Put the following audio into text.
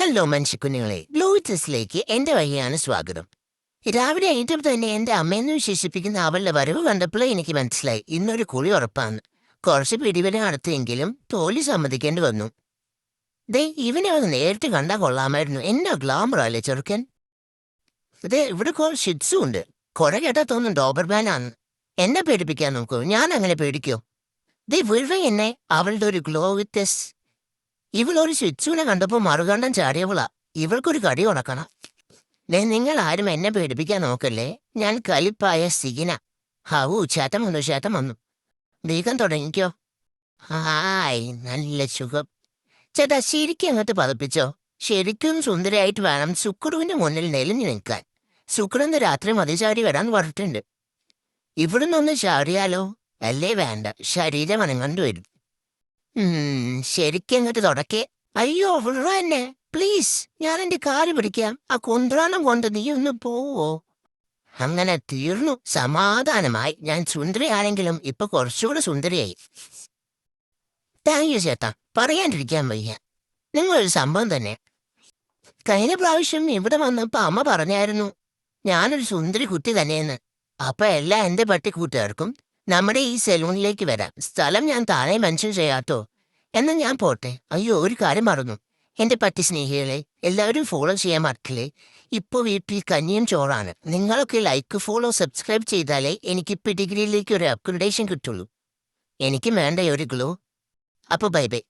Hello മനുഷ്യക്കുഞ്ഞുങ്ങളെ, ഗ്ലോയിറ്റസിലേക്ക് എന്റെ വഴിയാണ് സ്വാഗതം. രാവിലെ എണീറ്റപ്പോൾ തന്നെ എന്റെ അമ്മയെന്ന് വിശേഷിപ്പിക്കുന്ന അവളുടെ വരവ് കണ്ടപ്പോഴേ എനിക്ക് മനസ്സിലായി ഇന്നൊരു കുളി ഉറപ്പാന്ന്. കുറച്ച് പിടിവരെ നടത്തിയെങ്കിലും തോൽവി സമ്മതിക്കേണ്ടി വന്നു. ദേ ഇവനെ ഒന്ന് നേരിട്ട് കണ്ടാൽ കൊള്ളാമായിരുന്നു. എന്നാ ഗ്ലാമറല്ലേ ചെറുക്കൻ. ഇതേ ഇവിടെ കുറച്ച് ഷിറ്റ്സും ഉണ്ട്. കുറെ കേട്ടാ തോന്നും ഡോബർമാനാന്ന്. എന്നെ പേടിപ്പിക്കാൻ നോക്കൂ, ഞാൻ അങ്ങനെ പേടിക്കോ? ദേ വെറുതെ എന്നെ അവളുടെ ഒരു ഗ്ലോവിറ്റസ്. ഇവളൊരു ഷിറ്റ്സുവിനെ കണ്ടപ്പോൾ മറുകണ്ഠം ചാടിയവളാ. ഇവൾക്കൊരു കടി ഉണക്കണം. നിങ്ങൾ ആരും എന്നെ പേടിപ്പിക്കാൻ നോക്കല്ലേ. ഞാൻ കലിപ്പായ സിഗിന. ഹാവൂ, ചേട്ടൻ വന്നു, ചേട്ടൻ വന്നു. വേഗം തുടങ്ങിക്കോ. ഹായ്, നല്ല സുഖം. ചേട്ടാ ശരിക്കും അങ്ങോട്ട് പതപ്പിച്ചോ. ശരിക്കും സുന്ദരിയായിട്ട് വേണം സുക്കുറുവിന്റെ മുന്നിൽ നെലിഞ്ഞു നിൽക്കാൻ. സുക്കുറിന്ന് രാത്രി മതി ചാടി വരാൻ പറഞ്ഞിട്ടുണ്ട്. ഇവിടുന്നൊന്ന് ചാടിയാലോ? അല്ലേ വേണ്ട, ശരീരം അനങ്ങാണ്ട് വരും. ശരിക്കും അങ്ങോട്ട് തുടക്കേ. അയ്യോ വിള എന്നെ പ്ലീസ്, ഞാൻ എന്റെ കാല് പിടിക്കാം. ആ കുന്ത്രാണം കൊണ്ട് നീ ഒന്ന് പോവോ? അങ്ങനെ തീർന്നു. സമാധാനമായി. ഞാൻ സുന്ദരിയാണെങ്കിലും ഇപ്പൊ കുറച്ചുകൂടെ സുന്ദരിയായി. താങ്ക് യു ചേട്ടാ, പറയാണ്ടിരിക്കാൻ വയ്യ. നിങ്ങളൊരു സംഭവം തന്നെ. കഴിഞ്ഞ പ്രാവശ്യം ഇവിടെ വന്നപ്പോ അമ്മ പറഞ്ഞായിരുന്നു ഞാനൊരു സുന്ദരി കുട്ടി തന്നെയെന്ന്. അപ്പൊ എല്ലാ എന്റെ പട്ടിക്കൂട്ടുകാർക്കും നമ്മുടെ ഈ സെലൂണിലേക്ക് വരാം. സ്ഥലം ഞാൻ താഴെ മെൻഷൻ ചെയ്യാത്തോ. എന്നാൽ ഞാൻ പോട്ടെ. അയ്യോ, ഒരു കാര്യം മറന്നു. എന്റെ പട്ടി സ്നേഹികളെ, എല്ലാവരും ഫോളോ ചെയ്യാൻ മറക്കില്ലേ. ഇപ്പോൾ വീട്ടിൽ കഞ്ഞിയും ചോറാണ്. നിങ്ങളൊക്കെ ലൈക്ക്, ഫോളോ, സബ്സ്ക്രൈബ് ചെയ്താലേ എനിക്ക് പെഡിഗ്രിയിലേക്ക് ഒരു അപ്ഗ്രഡേഷൻ കിട്ടുള്ളൂ. എനിക്ക് വേണ്ട ഒരു ഗ്ലോ. അപ്പോൾ ബൈ ബൈ.